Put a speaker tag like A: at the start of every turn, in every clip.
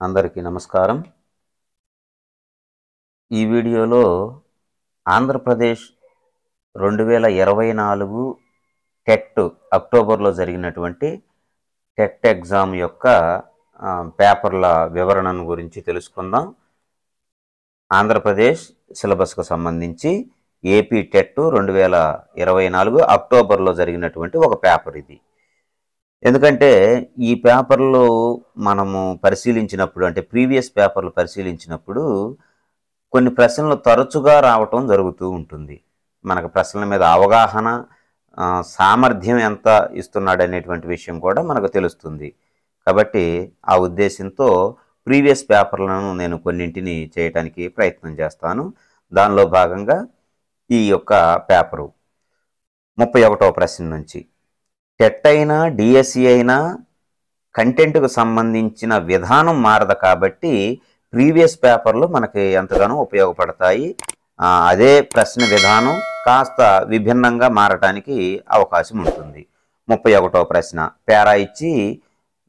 A: అందరికీ నమస్కారం. ఈ వీడియోలో ఆంధ్రప్రదేశ్ 2024 టెట్ అక్టోబర్లో జరిగినటువంటి టెట్ ఎగ్జామ్ యొక్క పేపర్ల వివరణను గురించి తెలుసుకుందాం. ఆంధ్రప్రదేశ్ సిలబస్కు సంబంధించి ఏపీ టెట్ 2024 అక్టోబర్లో జరిగినటువంటి ఒక పేపర్ ఇది. ఎందుకంటే ఈ పేపర్లో మనము పరిశీలించినప్పుడు, అంటే ప్రీవియస్ పేపర్లు పరిశీలించినప్పుడు కొన్ని ప్రశ్నలు తరచుగా రావటం జరుగుతూ ఉంటుంది. మనకు ప్రశ్నల మీద అవగాహన, సామర్థ్యం ఎంత ఇస్తున్నాడు అనేటువంటి విషయం కూడా మనకు తెలుస్తుంది. కాబట్టి ఆ ఉద్దేశంతో ప్రీవియస్ పేపర్లను నేను కొన్నింటిని చేయడానికి ప్రయత్నం చేస్తాను. దానిలో భాగంగా ఈ యొక్క పేపరు 31వ ప్రశ్న నుంచి, టెట్ అయినా డిఎస్సి అయినా కంటెంట్కు సంబంధించిన విధానం మారదు కాబట్టి ప్రీవియస్ పేపర్లు మనకి ఎంతగానో ఉపయోగపడతాయి. అదే ప్రశ్న విధానం కాస్త విభిన్నంగా మారటానికి అవకాశం ఉంటుంది. 31వ ప్రశ్న పేరా ఇచ్చి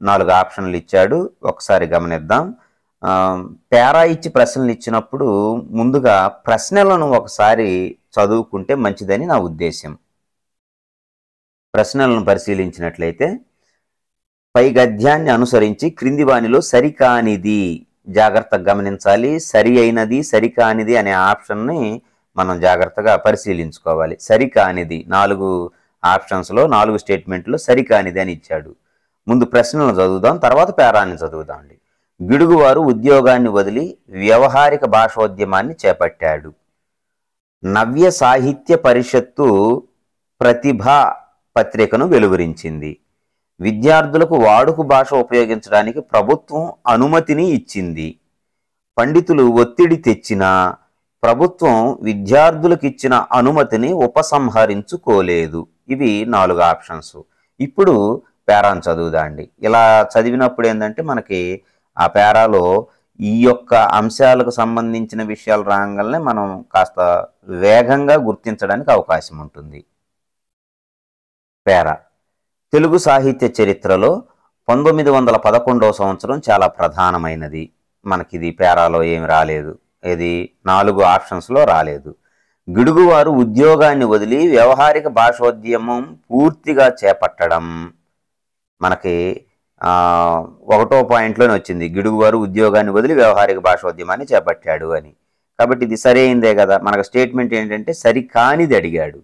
A: 4 ఆప్షన్లు ఇచ్చాడు. ఒకసారి గమనిద్దాం. పేరా ఇచ్చి ప్రశ్నలు ఇచ్చినప్పుడు ముందుగా ప్రశ్నలను ఒకసారి చదువుకుంటే మంచిదని నా ఉద్దేశం. ప్రశ్నలను పరిశీలించినట్లయితే, పై గద్యాన్ని అనుసరించి క్రింది వానిలో సరికానిది, జాగ్రత్తగా గమనించాలి. సరి అయినది, సరికానిది అనే ఆప్షన్ని మనం జాగ్రత్తగా పరిశీలించుకోవాలి. సరికానిది 4 ఆప్షన్స్లో 4 స్టేట్మెంట్లో సరికానిది అని ఇచ్చాడు. ముందు ప్రశ్నలను చదువుదాం, తర్వాత పేరాన్ని చదువుదామండి. గిడుగువారు ఉద్యోగాన్ని వదిలి వ్యవహారిక భాషోద్యమాన్ని చేపట్టాడు. నవ్య సాహిత్య పరిషత్తు ప్రతిభ పత్రికను వెలువరించింది. విద్యార్థులకు వాడుక భాష ఉపయోగించడానికి ప్రభుత్వం అనుమతిని ఇచ్చింది. పండితులు ఒత్తిడి తెచ్చినా ప్రభుత్వం విద్యార్థులకు ఇచ్చిన అనుమతిని ఉపసంహరించుకోలేదు. ఇవి 4 ఆప్షన్స్. ఇప్పుడు పేరాను చదువుదాండి. ఇలా చదివినప్పుడు ఏంటంటే మనకి ఆ పేరాలో ఈ యొక్క అంశాలకు సంబంధించిన విషయాలు రాగానే మనం కాస్త వేగంగా గుర్తించడానికి అవకాశం ఉంటుంది. పేరా, తెలుగు సాహిత్య చరిత్రలో 1911వ సంవత్సరం చాలా ప్రధానమైనది. మనకిది పేరాలో ఏమి రాలేదు, ఇది 4 ఆప్షన్స్లో రాలేదు. గిడుగువారు ఉద్యోగాన్ని వదిలి వ్యవహారిక భాషోద్యమం పూర్తిగా చేపట్టడం మనకి 1వ పాయింట్లోనే వచ్చింది. గిడుగువారు ఉద్యోగాన్ని వదిలి వ్యవహారిక భాషోద్యమాన్ని చేపట్టాడు అని. కాబట్టి ఇది సరైందే కదా. మనకు స్టేట్మెంట్ ఏంటంటే సరికానిది అడిగాడు.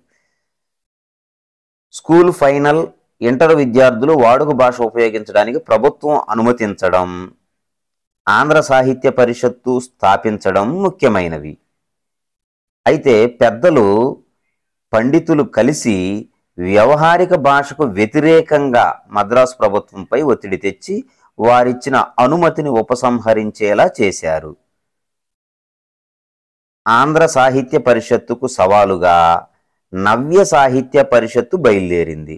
A: స్కూల్ ఫైనల్, ఇంటర్ విద్యార్థులు వాడుక భాష ఉపయోగించడానికి ప్రభుత్వం అనుమతించడం, ఆంధ్ర సాహిత్య పరిషత్తు స్థాపించడం ముఖ్యమైనవి. అయితే పెద్దలు పండితులు కలిసి వ్యవహారిక భాషకు వ్యతిరేకంగా మద్రాసు ప్రభుత్వంపై ఒత్తిడి తెచ్చి వారిచ్చిన అనుమతిని ఉపసంహరించేలా చేశారు. ఆంధ్ర సాహిత్య పరిషత్తుకు సవాలుగా నవ్య సాహిత్య పరిషత్తు బయలుదేరింది.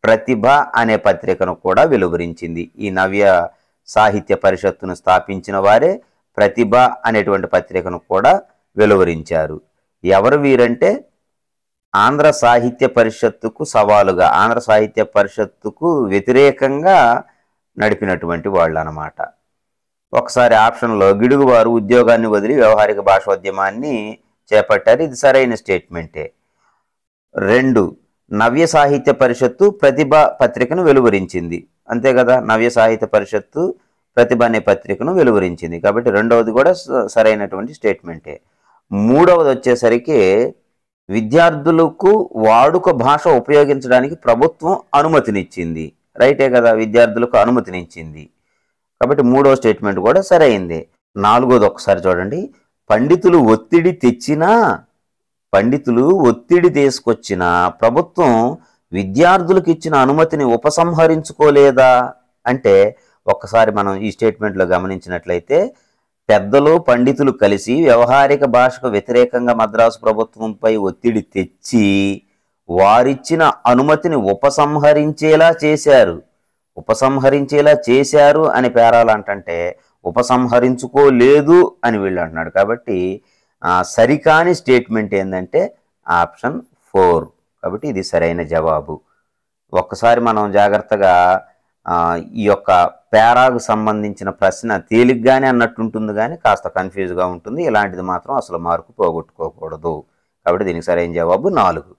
A: ప్రతిభ అనే పత్రికను కూడా వెలువరించింది. ఈ నవ్య సాహిత్య పరిషత్తును స్థాపించిన వారే ప్రతిభ అనేటువంటి పత్రికను కూడా వెలువరించారు. ఎవరు వీరంటే ఆంధ్ర సాహిత్య పరిషత్తుకు సవాలుగా, ఆంధ్ర సాహిత్య పరిషత్తుకు వ్యతిరేకంగా నడిపినటువంటి వాళ్ళు అన్నమాట. ఒకసారి ఆప్షన్లో గిడుగువారు ఉద్యోగాన్ని వదిలి వ్యవహారిక భాషోద్యమాన్ని చేపట్టారు. ఇది సరైన స్టేట్మెంటే. 2, నవ్య సాహిత్య పరిషత్తు ప్రతిభ పత్రికను వెలువరించింది. అంతే కదా, నవ్య సాహిత్య పరిషత్తు ప్రతిభ అనే పత్రికను వెలువరించింది. కాబట్టి 2వది కూడా సరైనటువంటి స్టేట్మెంటే. 3వది వచ్చేసరికి విద్యార్థులకు వాడుక భాష ఉపయోగించడానికి ప్రభుత్వం అనుమతినిచ్చింది. రైటే కదా, విద్యార్థులకు అనుమతినిచ్చింది. కాబట్టి 3వ స్టేట్మెంట్ కూడా సరైందే. 4వది ఒకసారి చూడండి. పండితులు ఒత్తిడి తీసుకొచ్చిన ప్రభుత్వం విద్యార్థులకు ఇచ్చిన అనుమతిని ఉపసంహరించుకోలేదా అంటే, ఒక్కసారి మనం ఈ స్టేట్మెంట్లో గమనించినట్లయితే, పెద్దలు పండితులు కలిసి వ్యవహారిక భాషకు వ్యతిరేకంగా మద్రాసు ప్రభుత్వంపై ఒత్తిడి తెచ్చి వారిచ్చిన అనుమతిని ఉపసంహరించేలా చేశారు అని పేరాలంటే ఉపసంహరించుకోలేదు అని వీళ్ళు అంటున్నాడు. కాబట్టి సరికాని స్టేట్మెంట్ ఏంటంటే ఆప్షన్ 4. కాబట్టి ఇది సరైన జవాబు. ఒక్కసారి మనం జాగ్రత్తగా ఈ యొక్క పేరాకు సంబంధించిన ప్రశ్న తేలిగ్గానే అన్నట్టుంటుంది కానీ కాస్త కన్ఫ్యూజ్గా ఉంటుంది. ఇలాంటిది మాత్రం అసలు మార్కు పోగొట్టుకోకూడదు. కాబట్టి దీనికి సరైన జవాబు 4.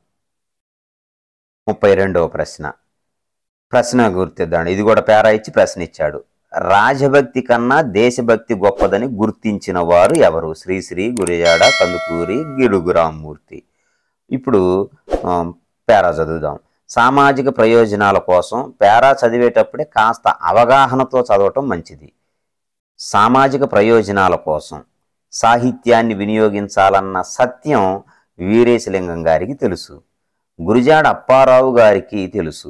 A: 32వ ప్రశ్న. ప్రశ్న గుర్తిద్దాం. ఇది కూడా పేరా ఇచ్చి ప్రశ్న ఇచ్చాడు. రాజభక్తి కన్నా దేశభక్తి గొప్పదని గుర్తించిన వారు ఎవరు? శ్రీశ్రీ, గురిజాడ, కందుకూరి, గిడుగు రామ్మూర్తి. ఇప్పుడు పేరా చదువుదాం. సామాజిక ప్రయోజనాల కోసం పేరా చదివేటప్పుడే కాస్త అవగాహనతో చదవటం మంచిది. సామాజిక ప్రయోజనాల కోసం సాహిత్యాన్ని వినియోగించాలన్న సత్యం వీరేశలింగం గారికి తెలుసు. గురిజాడ అప్పారావు గారికి తెలుసు.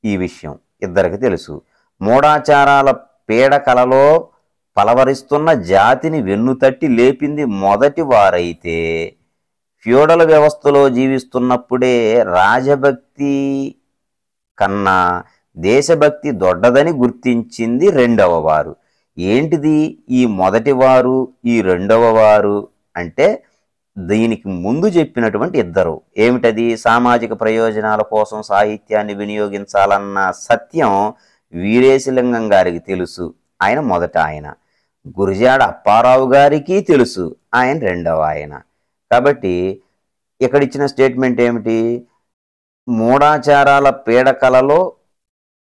A: ఈ విషయం ఇద్దరికి తెలుసు. మూఢాచారాల పీడకలలో పలవరిస్తున్న జాతిని వెన్నుతట్టి లేపింది మొదటి వారైతే ఫ్యూడల్ వ్యవస్థలో జీవిస్తున్నప్పుడే రాజభక్తి కన్నా దేశభక్తి దొడ్డదని గుర్తించింది రెండవ వారు. ఏంటిది ఈ మొదటి వారు, ఈ రెండవ వారు అంటే దీనికి ముందు చెప్పినటువంటి ఇద్దరు. ఏమిటది? సామాజిక ప్రయోజనాల కోసం సాహిత్యాన్ని వినియోగించాలన్న సత్యం వీరేశలింగం గారికి తెలుసు, ఆయన మొదట ఆయన. గురిజాడ అప్పారావు గారికి తెలుసు, ఆయన రెండవ ఆయన. కాబట్టి ఇక్కడ ఇచ్చిన స్టేట్మెంట్ ఏమిటి? మూఢాచారాల పీడకలలో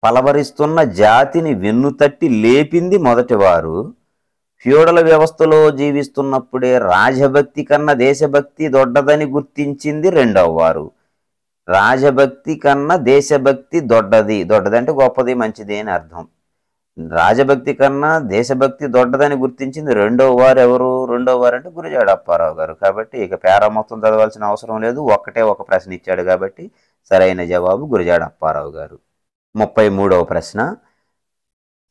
A: పలవరిస్తున్న జాతిని వెన్నుతట్టి లేపింది మొదటివారు, ఫ్యూడల్ వ్యవస్థలో జీవిస్తున్నప్పుడే రాజభక్తి కన్నా దేశభక్తి దొడ్డదని గుర్తించింది రెండవ వారు. రాజభక్తి కన్నా దేశభక్తి దొడ్డది అంటే గొప్పది, మంచిది అని అర్థం. రాజభక్తి కన్నా దేశభక్తి దొడ్డదని గుర్తించింది రెండవ వారు ఎవరు? రెండవ వారు అంటే గురిజాడ అప్పారావు గారు. కాబట్టి ఇక పేరా మొత్తం చదవాల్సిన అవసరం లేదు, ఒక్కటే ఒక ప్రశ్న ఇచ్చాడు కాబట్టి సరైన జవాబు గురిజాడ అప్పారావు గారు. 33వ ప్రశ్న.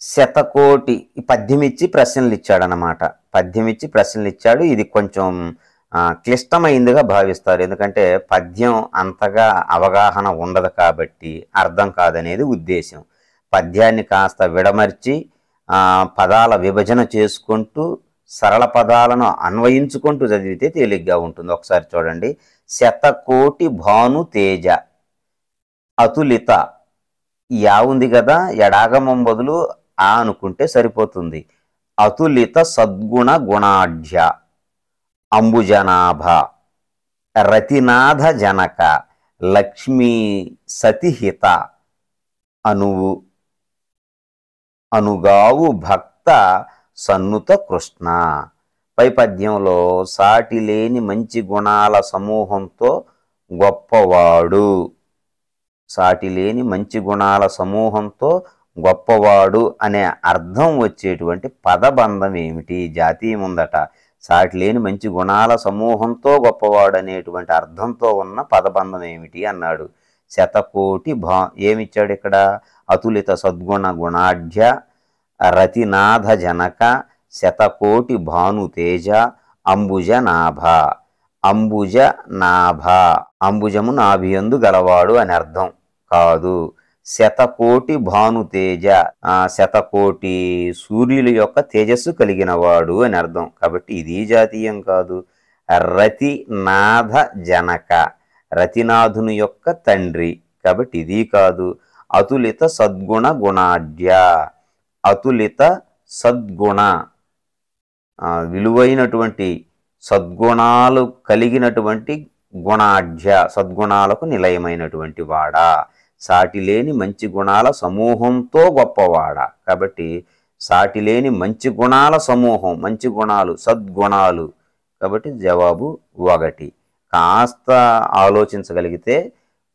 A: శతకోటి పద్యం ఇచ్చి ప్రశ్నలు ఇచ్చాడనమాట. పద్యం ఇచ్చి ప్రశ్నలు ఇచ్చాడు. ఇది కొంచెం క్లిష్టమైందిగా భావిస్తారు, ఎందుకంటే పద్యం అంతగా అవగాహన ఉండదు కాబట్టి అర్థం కాదనేది ఉద్దేశం. పద్యాన్ని కాస్త విడమర్చి పదాల విభజన చేసుకుంటూ సరళ పదాలను అన్వయించుకుంటూ చదివితే తేలిగ్గా ఉంటుంది. ఒకసారి చూడండి. శతకోటి భాను తేజ అతులిత. యా ఉంది కదా, ఎడాగమం బదులు ఆ అనుకుంటే సరిపోతుంది. అతులిత సద్గుణ గుణాఢ్య అంబుజనాభ రతినాథ జనక లక్ష్మీ సతిహిత అనువు అనుగావు భక్త సన్నుత కృష్ణ. పై పద్యంలో సాటి లేని మంచి గుణాల సమూహంతో గొప్పవాడు, సాటి లేని మంచి గుణాల సమూహంతో గొప్పవాడు అనే అర్థం వచ్చేటువంటి పదబంధం ఏమిటి? జాతీయం ఉందట. సాటి లేని మంచి గుణాల సమూహంతో గొప్పవాడు అనేటువంటి అర్థంతో ఉన్న పదబంధం ఏమిటి అన్నాడు. శతకోటి ఏమిచ్చాడు ఇక్కడ? అతులిత సద్గుణ గుణాఢ్య రతినాథ జనక శతకోటి భాను తేజ అంబుజ నాభ. అంబుజ నాభ, అంబుజము నాభియందు గలవాడు అని అర్థం కాదు. శతకోటి భాను తేజ, శతకోటి సూర్యుల యొక్క తేజస్సు కలిగిన వాడు అని అర్థం. కాబట్టి ఇది జాతీయం కాదు. రతినాథ జనక, రతినాథుని యొక్క తండ్రి, కాబట్టి ఇది కాదు. అతులిత సద్గుణ గుణాఢ్య, అతులిత సద్గుణ విలువైనటువంటి సద్గుణాలు కలిగినటువంటి గుణాఢ్య, సద్గుణాలకు నిలయమైనటువంటి వాడా. సాటిలేని మంచి గుణాల సమూహంతో గొప్పవాడా. కాబట్టి సాటిలేని మంచి గుణాల సమూహం, మంచి గుణాలు సద్గుణాలు. కాబట్టి జవాబు 1. కాస్త ఆలోచించగలిగితే,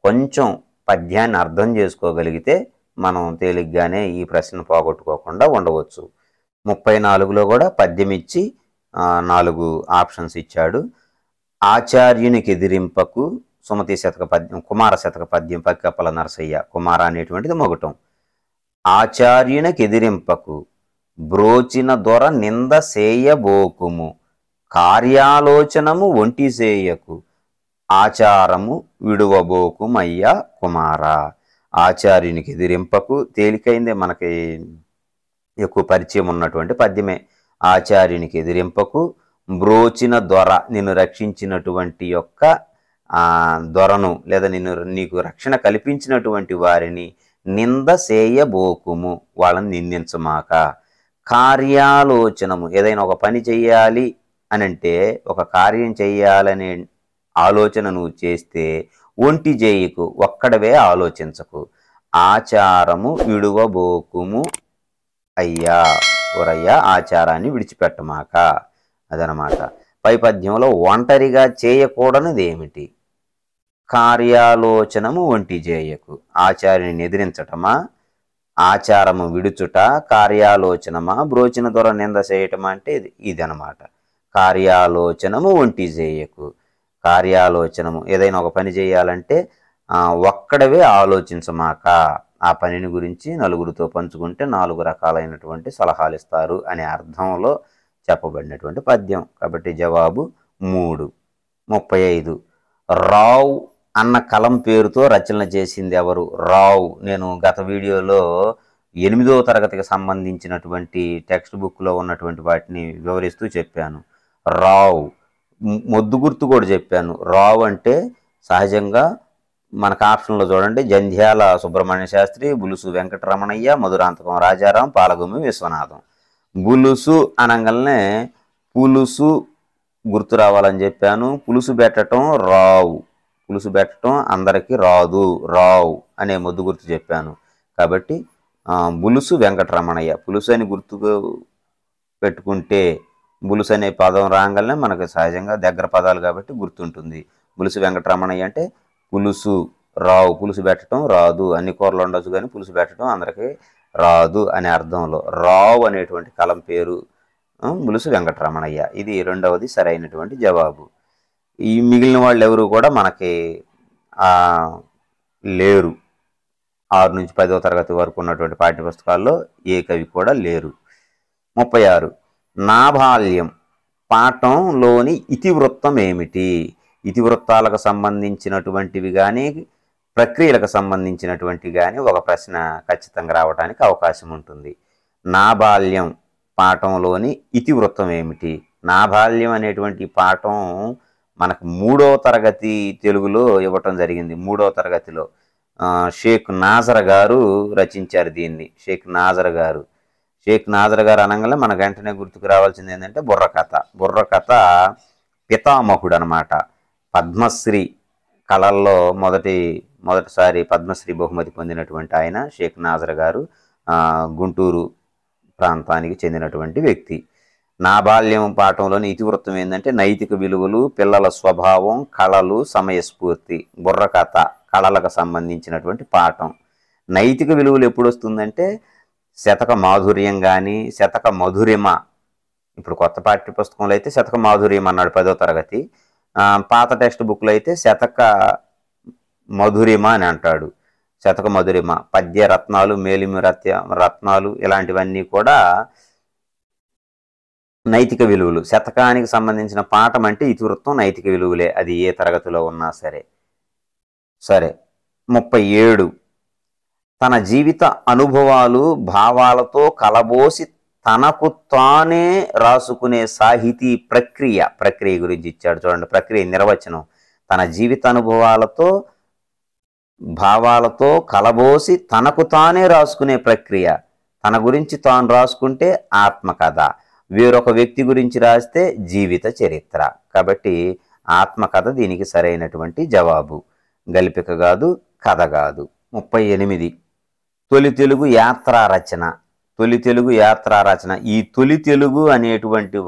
A: కొంచెం పద్యాన్ని అర్థం చేసుకోగలిగితే మనం తేలిగ్గానే ఈ ప్రశ్న పోగొట్టుకోకుండా ఉండవచ్చు. 34లో కూడా పద్యం ఇచ్చి 4 ఆప్షన్స్ ఇచ్చాడు. ఆచార్యునికి ఎదిరింపకు సుమతి శతక పద్యం, కుమార శతక పద్యం పక్కపల నరసయ్య. కుమార అనేటువంటిది మొగటం. ఆచార్యునికి ఎదిరింపకు బ్రోచిన దొర నింద సేయబోకుము కార్యాలోచనము ఒంటి సేయకు ఆచారము విడువబోకుమయ్యా కుమార. ఆచార్యునికి ఎదిరింపకు తేలికైందే, మనకి ఎక్కువ పరిచయం ఉన్నటువంటి పద్యమే. ఆచార్యునికి ఎదిరింపకు బ్రోచిన దొర, నిన్ను రక్షించినటువంటి యొక్క దొరను లేదా నీకు రక్షణ కల్పించినటువంటి వారిని నింద చేయబోకుము, వాళ్ళని నిందించమాక. కార్యాలోచనము, ఏదైనా ఒక పని చెయ్యాలి అనంటే, ఒక కార్యం చెయ్యాలనే ఆలోచన నువ్వు చేస్తే ఒంటి చేయకు, ఒక్కడవే ఆలోచించకు. ఆచారము విడువబోకుము అయ్యా, ఓరయ్యా ఆచారాన్ని విడిచిపెట్టమాక. అదనమాట. పై పద్యంలో ఒంటరిగా చేయకూడనిది ఏమిటి? కార్యాలోచనము ఒంటి చేయకు. ఆచార్యుని ఎదిరించటమా, ఆచారము విడుచుట, కార్యాలోచనమా, బ్రోచిన దొర నింద చేయటమా అంటే ఇది అనమాట. కార్యాలోచనము ఒంటి చేయకు. కార్యాలోచనము, ఏదైనా ఒక పని చేయాలంటే ఒక్కడవే ఆలోచించమాక. ఆ పనిని గురించి నలుగురితో పంచుకుంటే 4 రకాలైనటువంటి సలహాలు ఇస్తారు అనే అర్థంలో చెప్పబడినటువంటి పద్యం. కాబట్టి జవాబు 3. 35. రావ్ అన్న కలం పేరుతో రచన చేసింది ఎవరు? రావ్. నేను గత వీడియోలో 8వ తరగతికి సంబంధించినటువంటి టెక్స్ట్ బుక్లో ఉన్నటువంటి వాటిని వివరిస్తూ చెప్పాను. రావ్. మొద్దు గుర్తు కూడా చెప్పాను. రావ్ అంటే సహజంగా మనకు ఆప్షన్లో చూడండి, జంధ్యాల సుబ్రహ్మణ్య శాస్త్రి, బులుసు వెంకటరమణయ్య, మధురాంతకం రాజారాం, పాలగుమ్మి విశ్వనాథం. బులుసు అనగానే పులుసు గుర్తు రావాలని చెప్పాను. పులుసు పెట్టడం రావు, పులుసు పెట్టడం అందరికీ రాదు, రావు అనే మొద్దు గుర్తు చెప్పాను. కాబట్టి బులుసు వెంకటరమణయ్య, పులుసు అని గుర్తు పెట్టుకుంటే బులుసు అనే పదం రాగానే మనకు సహజంగా దగ్గర పదాలు కాబట్టి గుర్తుంటుంది. బులుసు వెంకటరమణయ్య అంటే పులుసు రావు, పులుసు పెట్టడం రాదు, అన్ని కూరలు ఉండొచ్చు కానీ పులుసు పెట్టడం అందరికీ రాదు అనే అర్థంలో రావు అనేటువంటి కలం పేరు బులుసు వెంకటరమణయ్య. ఇది 2వది సరైనటువంటి జవాబు. ఈ మిగిలిన వాళ్ళు ఎవరు కూడా మనకి లేరు. 6 నుంచి 10వ తరగతి వరకు ఉన్నటువంటి పాఠ్యపుస్తకాల్లో ఏ కవి కూడా లేరు. 36. నా బాల్యం పాఠంలోని ఇతివృత్తం ఏమిటి? ఇతివృత్తాలకు సంబంధించినటువంటివి కానీ ప్రక్రియలకు సంబంధించినటువంటివి కానీ ఒక ప్రశ్న ఖచ్చితంగా రావడానికి అవకాశం ఉంటుంది. నా బాల్యం పాఠంలోని ఇతివృత్తం ఏమిటి? నా బాల్యం అనేటువంటి పాఠం మనకు 3వ తరగతి తెలుగులో ఇవ్వటం జరిగింది. 3వ తరగతిలో షేక్ నాజర్ గారు రచించారు దీన్ని. షేక్ నాజర్ గారు అనగానే మనకు వెంటనే గుర్తుకు రావాల్సింది ఏంటంటే బుర్రకథ. బుర్రకథ పితామహుడు అనమాట. పద్మశ్రీ కళల్లో మొదటిసారి పద్మశ్రీ బహుమతి పొందినటువంటి ఆయన షేక్ నాజర్ గారు. గుంటూరు ప్రాంతానికి చెందినటువంటి వ్యక్తి. నా బాల్యం పాఠంలోని ఇతివృత్తం ఏంటంటే నైతిక విలువలు, పిల్లల స్వభావం, కళలు, సమయస్ఫూర్తి. బుర్రకథ కళలకు సంబంధించినటువంటి పాఠం. నైతిక విలువలు ఎప్పుడు వస్తుందంటే శతక మాధుర్యం కానీ, శతక మధురిమ. ఇప్పుడు కొత్త పాఠ్య పుస్తకంలో అయితే శతక మాధుర్యం అన్నాడు 10వ తరగతి. పాత టెక్స్ట్ బుక్లో అయితే శతక మధురిమ అని అంటాడు. శతక మధురిమ, పద్య రత్నాలు, మేలిమి రత్నాలు ఇలాంటివన్నీ కూడా నైతిక విలువలు. శతకానికి సంబంధించిన పాఠం అంటే ఇతివృత్తం నైతిక విలువలే, అది ఏ తరగతిలో ఉన్నా సరే. 37. తన జీవిత అనుభవాలు, భావాలతో కలబోసి తనకు తానే రాసుకునే సాహితీ ప్రక్రియ గురించి ఇచ్చాడు. చూడండి, ప్రక్రియ నిర్వచనం. తన జీవిత అనుభవాలతో, భావాలతో కలబోసి తనకు తానే రాసుకునే ప్రక్రియ. తన గురించి తాను రాసుకుంటే ఆత్మకథ, వేరొక వ్యక్తి గురించి రాస్తే జీవిత చరిత్ర. కాబట్టి ఆత్మకథ దీనికి సరైనటువంటి జవాబు. గల్పిక కాదు, కథ కాదు. 38. తొలి తెలుగు యాత్రా రచన. తొలి తెలుగు యాత్రా రచన. ఈ తొలి తెలుగు అనేటువంటి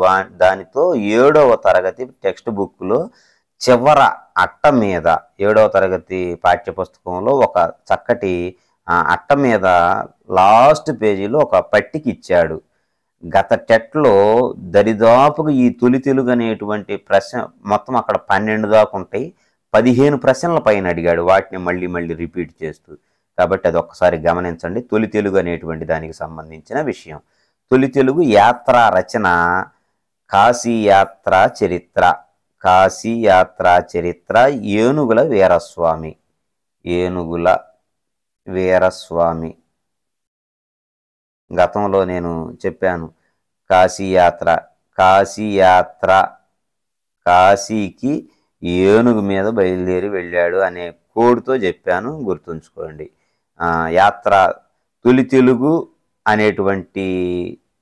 A: దానితో 7వ తరగతి టెక్స్ట్ బుక్లో చివర అట్ట మీద, 7వ తరగతి పాఠ్యపుస్తకంలో ఒక చక్కటి అట్ట మీద లాస్ట్ పేజీలో ఒక పట్టిక ఇచ్చాడు. గత టెట్లో దరిదాపుగా ఈ తొలి తెలుగు అనేటువంటి ప్రశ్న మొత్తం అక్కడ 12 దాకా ఉంటాయి. 15 ప్రశ్నల పైన అడిగాడు, వాటిని మళ్ళీ రిపీట్ చేస్తూ. కాబట్టి అది ఒక్కసారి గమనించండి. తొలి తెలుగు అనేటువంటి దానికి సంబంధించిన విషయం. తొలి తెలుగు యాత్రా రచన కాశీయాత్రా చరిత్ర. కాశీయాత్రా చరిత్ర ఏనుగుల వీరస్వామి. ఏనుగుల వీరస్వామి. గతంలో నేను చెప్పాను కాశీయాత్ర. కాశీకి ఏనుగు మీద బయలుదేరి వెళ్ళాడు అనే కోడ్తో చెప్పాను, గుర్తుంచుకోండి. యాత్ర తొలి తెలుగు అనేటువంటి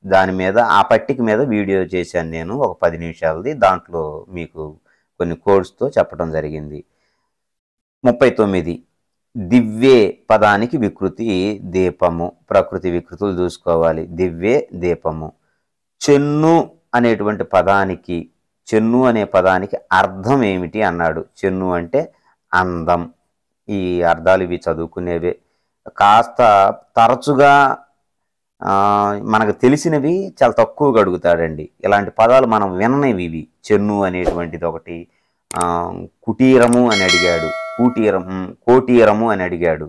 A: దాని మీద, ఆ పట్టిక మీద వీడియో చేశాను నేను, ఒక 10 నిమిషాలది. దాంట్లో మీకు కొన్ని కోడ్స్తో చెప్పడం జరిగింది. 39 దివ్వే పదానికి వికృతి దీపము. ప్రకృతి వికృతులు చూసుకోవాలి. దివ్వే దీపము. చెన్ను అనేటువంటి పదానికి, చెన్ను అనే పదానికి అర్థం ఏమిటి అన్నాడు. చెన్ను అంటే అందం. ఈ అర్థాలు ఇవి చదువుకునేవే. కాస్త తరచుగా మనకు తెలిసినవి చాలా తక్కువగా అడుగుతాడండి. ఇలాంటి పదాలు మనం విననివి ఇవి. చెన్ను అనేటువంటిది ఒకటి. కుటీరము అని అడిగాడు. కోటీరము అని అడిగాడు.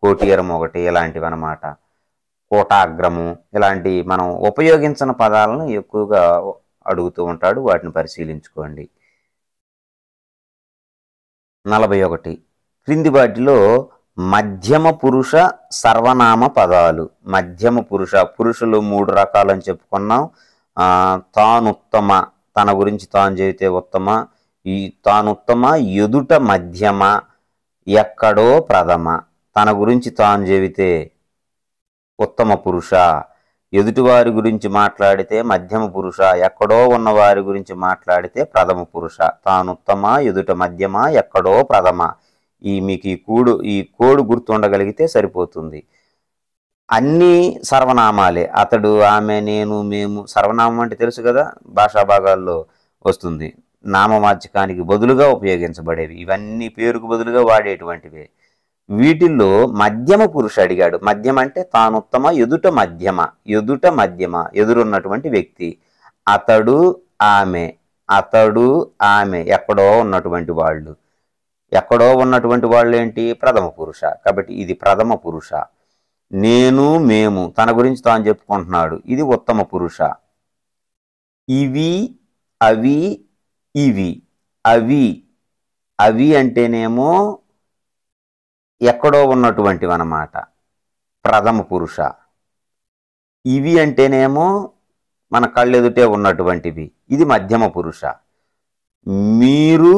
A: కోటీరం ఒకటి. ఇలాంటివి అన్నమాట. కోటాగ్రము, ఇలాంటి మనం ఉపయోగించిన పదాలను ఎక్కువగా అడుగుతూ ఉంటాడు. వాటిని పరిశీలించుకోండి. 41 క్రింది వాటిలో మధ్యమ పురుష సర్వనామ పదాలు. మధ్యమ పురుష, పురుషులు 3 రకాలని చెప్పుకున్నాం. తానుత్తమ, తన గురించి తాను చెబితే ఉత్తమ. ఈ తానుత్తమ, ఎదుట మధ్యమ, ఎక్కడో ప్రథమ. తన గురించి తాను చెబితే ఉత్తమ పురుష, ఎదుటివారి గురించి మాట్లాడితే మధ్యమ పురుష, ఎక్కడో ఉన్నవారి గురించి మాట్లాడితే ప్రథమ పురుష. తానుత్తమ, ఎదుట మధ్యమ, ఎక్కడో ప్రథమ. మీకు ఈ కోడు గుర్తుండగలిగితే సరిపోతుంది. అన్నీ సర్వనామాలే. అతడు, ఆమె, నేను, మేము. సర్వనామం అంటే తెలుసు కదా, భాషా భాగాల్లో వస్తుంది. నామవాచకానికి బదులుగా ఉపయోగించబడేవి. ఇవన్నీ పేరుకు బదులుగా వాడేటువంటివే. వీటిల్లో మధ్యమ పురుష అడిగాడు. మధ్యమ అంటే తానుత్తమ, ఎదుట మధ్యమ. ఎదుట మధ్యమ, ఎదురున్నటువంటి వ్యక్తి. అతడు, ఆమె. అతడు, ఆమె ఎక్కడో ఉన్నటువంటి వాళ్ళు. ఎక్కడో ఉన్నటువంటి వాళ్ళు ఏంటి? ప్రథమ పురుష. కాబట్టి ఇది ప్రథమ పురుష. నేను, మేము, తన గురించి తాను చెప్పుకుంటున్నాడు. ఇది ఉత్తమ పురుష. ఇవి, అవి, ఇవి. అవి, అవి అంటేనేమో ఎక్కడో ఉన్నటువంటివి అన్నమాట, ప్రథమ పురుష. ఇవి అంటేనేమో మన కళ్ళెదుటే ఉన్నటువంటివి, ఇది మధ్యమ పురుష. మీరు,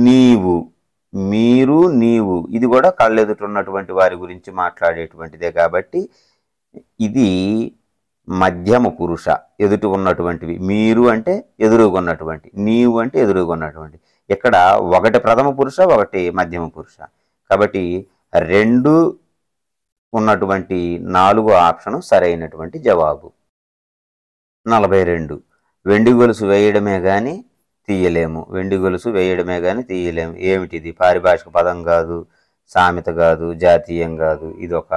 A: నీవు. మీరు, నీవు, ఇది కూడా కళ్ళెదుట ఉన్నటువంటి వారి గురించి మాట్లాడేటువంటిదే. కాబట్టి ఇది మధ్యమ పురుష, ఎదుటి ఉన్నటువంటివి. మీరు అంటే ఎదురుగా ఉన్నటువంటి, నీవు అంటే ఎదురుగా ఉన్నటువంటి. ఇక్కడ ఒకటి ప్రథమ పురుష, ఒకటి మధ్యమ పురుష. కాబట్టి 2 ఉన్నటువంటి 4వ ఆప్షను సరైనటువంటి జవాబు. 42 వెండి గొలుసు వేయడమే కానీ తీయలేము. వెండి గొలుసు వేయడమే కానీ తీయలేము. ఏమిటిది? పారిభాషిక పదం కాదు, సామెత కాదు, జాతీయం కాదు. ఇది ఒక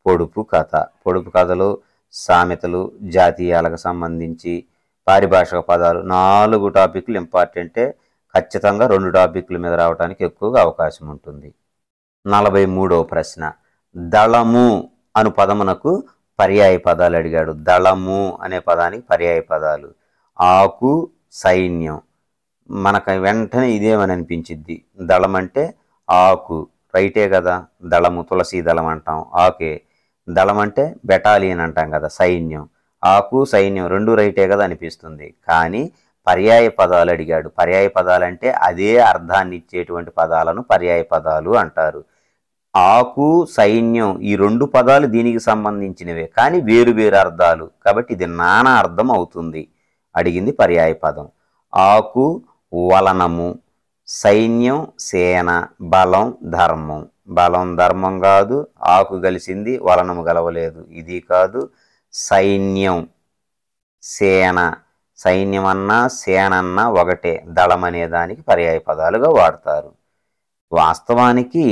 A: పొడుపు కథ. పొడుపు కథలు, సామెతలు, జాతీయాలకు సంబంధించి పారిభాషిక పదాలు 4 టాపిక్లు ఇంపార్టెంటే. ఖచ్చితంగా 2 టాపిక్ల మీద రావడానికి ఎక్కువగా అవకాశం ఉంటుంది. 43వ ప్రశ్న. దళము అను పదమునకు పర్యాయ పదాలు అడిగాడు. దళము అనే పదానికి పర్యాయ పదాలు. ఆకు, సైన్యం. మనకు వెంటనే ఇదేమని అనిపించిద్ది. దళం అంటే ఆకు, రైటే కదా. దళము, తులసి దళం అంటాం, ఆకే. దళం అంటే బెటాలియన్ అంటాం కదా, సైన్యం. ఆకు, సైన్యం 2 రైటే కదా అనిపిస్తుంది. కానీ పర్యాయ పదాలు అడిగాడు. పర్యాయ పదాలు అంటే అదే అర్థాన్ని ఇచ్చేటువంటి పదాలను పర్యాయ పదాలు అంటారు. ఆకు, సైన్యం ఈ 2 పదాలు దీనికి సంబంధించినవే, కానీ వేరు వేరు అర్థాలు. కాబట్టి ఇది నానా అర్థం అవుతుంది. అడిగింది పర్యాయ పదం. ఆకు వలనము, సైన్యం సేన, బలం ధర్మం. బలం ధర్మం కాదు, ఆకు కలిసింది వలనము గలవలేదు, ఇది కాదు. సైన్యం, సేన. సైన్యం అన్నా సేనన్నా ఒకటే. దళం అనే దానికి పర్యాయ పదాలుగా వాడతారు. వాస్తవానికి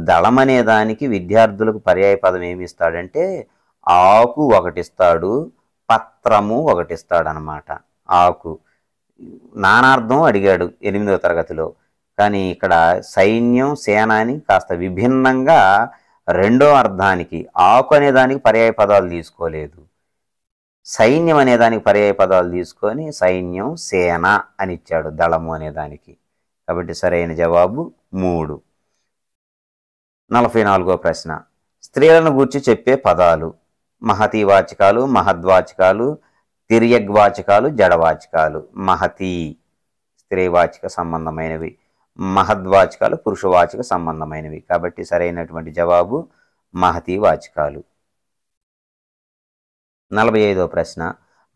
A: దళం అనే దానికి విద్యార్థులకు పర్యాయ పదం ఏమి ఇస్తాడంటే ఆకు ఒకటిస్తాడు, పత్రము ఒకటిస్తాడు అన్నమాట. ఆకు నానార్థం అడిగాడు 8వ తరగతిలో. కానీ ఇక్కడ సైన్యం, సేన అని కాస్త విభిన్నంగా 2వ అర్థానికి ఆకు అనే దానికి పర్యాయ పదాలు తీసుకోలేదు. సైన్యం అనే దానికి పర్యాయ పదాలు తీసుకొని సైన్యం, సేన అని ఇచ్చాడు దళము అనే దానికి. కాబట్టి సరైన జవాబు 3. 44వ ప్రశ్న. స్త్రీలను గూర్చి చెప్పే పదాలు. మహతీవాచకాలు, మహద్వాచకాలు, తిర్యగ్వాచకాలు, జడవాచకాలు. మహతి స్త్రీవాచక సంబంధమైనవి, మహద్వాచకాలు పురుషవాచక సంబంధమైనవి. కాబట్టి సరైనటువంటి జవాబు మహతి వాచకాలు. 45వ ప్రశ్న,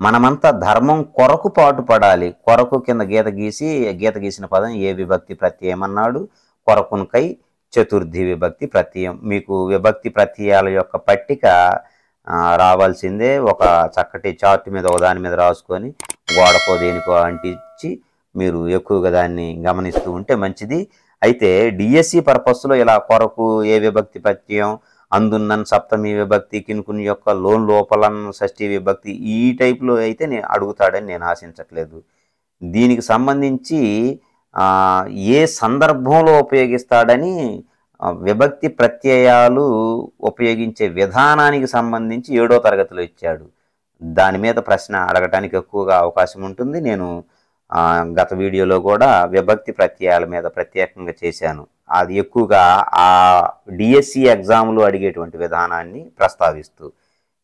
A: మనమంతా ధర్మం కొరకు పాటుపడాలి. కొరకు కింద గీత గీసిన పదం ఏ విభక్తి ప్రత్యయం అన్నాడు? కొరకునికై చతుర్థి విభక్తి ప్రత్యయం. మీకు విభక్తి ప్రత్యయాల యొక్క పట్టిక రావాల్సిందే. ఒక చక్కటి చార్ట్ మీద ఒకదాని మీద రాసుకొని గోడకో దేనికో అంటించి మీరు ఎక్కువగా దాన్ని గమనిస్తూ ఉంటే మంచిది. అయితే డిఎస్సి పర్పస్లో ఇలా కొరకు ఏ విభక్తి ప్రత్యయం, అందున్నన్ సప్తమి విభక్తి, కినుకుని యొక్క లోన్ లోపలన్ షష్ఠి విభక్తి, ఈ టైప్లో అయితే నేను అడుగుతాడని నేను ఆశించట్లేదు. దీనికి సంబంధించి ఏ సందర్భంలో ఉపయోగిస్తాడని విభక్తి ప్రత్యయాలు ఉపయోగించే విధానానికి సంబంధించి 7వ తరగతిలో ఇచ్చాడు. దాని మీద ప్రశ్న అడగటానికి ఎక్కువగా అవకాశం ఉంటుంది. నేను గత వీడియోలో కూడా విభక్తి ప్రత్యయాల మీద ప్రత్యేకంగా చేశాను. అది ఎక్కువగా ఆ డిఎస్సి ఎగ్జామ్లో అడిగేటువంటి విధానాన్ని ప్రస్తావిస్తూ.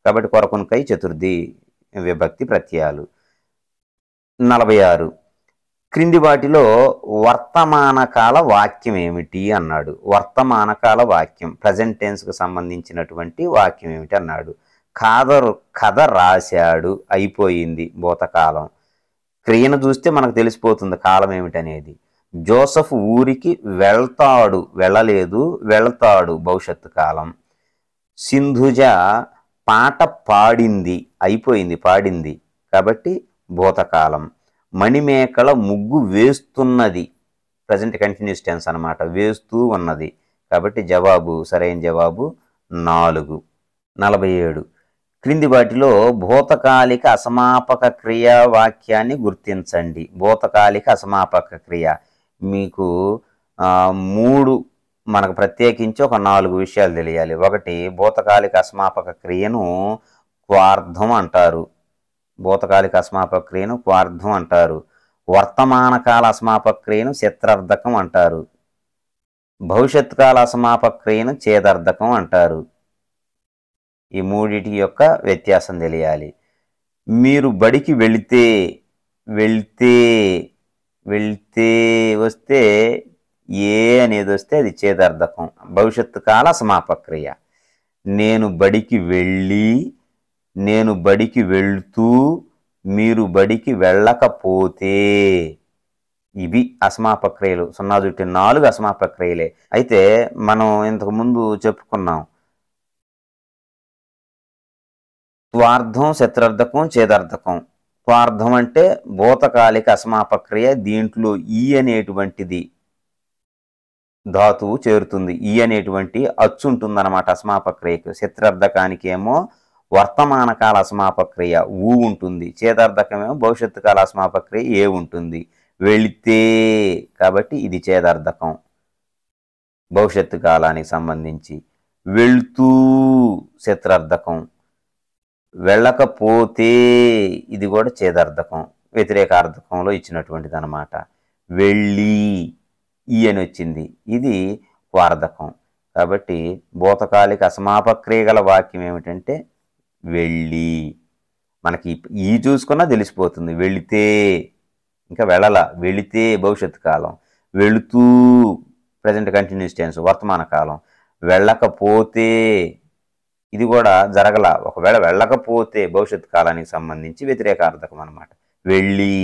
A: కాబట్టి కొరకునికై చతుర్థి విభక్తి ప్రత్యయాలు. 46, క్రింది వాటిలో వర్తమానకాల వాక్యం ఏమిటి అన్నాడు. వర్తమానకాల వాక్యం ప్రజెంట్ టెన్స్కి సంబంధించినటువంటి వాక్యం ఏమిటి అన్నాడు. కథ రాశాడు, అయిపోయింది, భూతకాలం. క్రియను చూస్తే మనకు తెలిసిపోతుంది కాలం ఏమిటనేది. జోసఫ్ ఊరికి వెళ్తాడు, వెళ్ళలేదు, వెళ్తాడు, భవిష్యత్తు కాలం. సింధుజ పాట పాడింది, అయిపోయింది, పాడింది, కాబట్టి భూతకాలం. మణిమేకల ముగ్గు వేస్తున్నది, ప్రజెంట్ కంటిన్యూస్ టెన్స్ అన్నమాట, వేస్తూ ఉన్నది, కాబట్టి జవాబు సరైన జవాబు 4. 47, క్రింది వాటిలో భూతకాలిక అసమాపక క్రియ వాక్యాన్ని గుర్తించండి. భూతకాలిక అసమాపక క్రియ మీకు 3 మనకు ప్రత్యేకించి ఒక 4 విషయాలు తెలియాలి. 1, భూతకాలిక అసమాపక క్రియను క్వార్థం అంటారు. భూతకాలిక అసమాపక క్రియను క్వార్థం అంటారు. వర్తమాన కాల అసమాపక క్రియను చిత్రార్థకం అంటారు. భవిష్యత్ కాల అసమాపక క్రియను ఛేదార్థకం అంటారు. ఈ మూడిటి యొక్క వ్యత్యాసం తెలియాలి. మీరు బడికి వెళ్తే వస్తే ఏ అనేది వస్తే అది ఛేదార్థకం, భవిష్యత్తు కాల అసమాపక క్రియ. నేను బడికి వెళ్తూ, మీరు బడికి వెళ్ళకపోతే, ఇవి అసమాపక క్రియలు. 0.4 అసమాపక క్రియలే. అయితే మనం ఇంతకుముందు చెప్పుకున్నాం, క్వార్థం, శత్రార్థకం, ఛేదార్థకం. క్వార్థం అంటే భూతకాలిక అసమాపక క్రియ, దీంట్లో ఈ అనేటువంటిది ధాతువు చేరుతుంది, ఈ అనేటువంటి అచ్చు ఉంటుందన్నమాట అసమాపక క్రియకు. చిత్రార్థకానికి ఏమో వర్తమాన కాల అసమాపక క్రియ ఊ ఉంటుంది, ఛేదార్థకమేమో భవిష్యత్తు కాల అసమాపక క్రియ ఏ ఉంటుంది. వెళితే కాబట్టి ఇది ఛేదార్థకం భవిష్యత్తు కాలానికి సంబంధించి. వెళుతూ చిత్రార్థకం. వెళ్ళకపోతే ఇది కూడా ఛేదార్థకం, వ్యతిరేకార్థకంలో ఇచ్చినటువంటిది అన్నమాట. వెళ్ళి ఈ అని వచ్చింది, ఇది క్వార్థకం. కాబట్టి భూతకాలిక అసమాపక క్రియ గల వాక్యం ఏమిటంటే వెళ్ళి. మనకి ఈ చూసుకున్నా తెలిసిపోతుంది. వెళితే ఇంకా వెళితే భవిష్యత్తు కాలం. వెళుతూ ప్రజెంట్ కంటిన్యూస్ టెన్స్ వర్తమాన కాలం. వెళ్ళకపోతే ఇది కూడా జరగల, ఒకవేళ వెళ్ళకపోతే భవిష్యత్తు కాలానికి సంబంధించి వ్యతిరేకార్థకం అన్నమాట. వెళ్ళి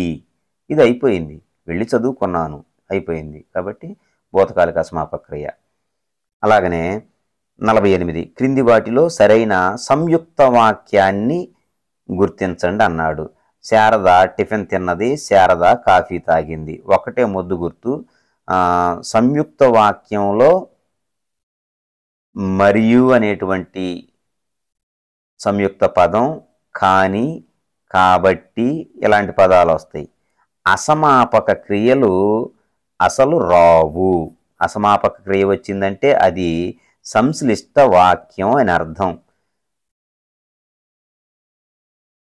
A: ఇది అయిపోయింది, వెళ్ళి చదువుకున్నాను, అయిపోయింది, కాబట్టి భూతకాలిక అసమాపక క్రియ. అలాగనే 48, క్రింది వాటిలో సరైన సంయుక్త వాక్యాన్ని గుర్తించండి అన్నాడు. శారద టిఫిన్ తిన్నది, శారద కాఫీ తాగింది. ఒకటే మొద్దు గుర్తు. సంయుక్త వాక్యంలో మరియు అనేటువంటి సంయుక్త పదం, కానీ, కాబట్టి ఇలాంటి పదాలు వస్తాయి. అసమాపక క్రియలు అసలు రావు. అసమాపక క్రియ వచ్చిందంటే అది సంశ్లిష్ట వాక్యం అని అర్థం.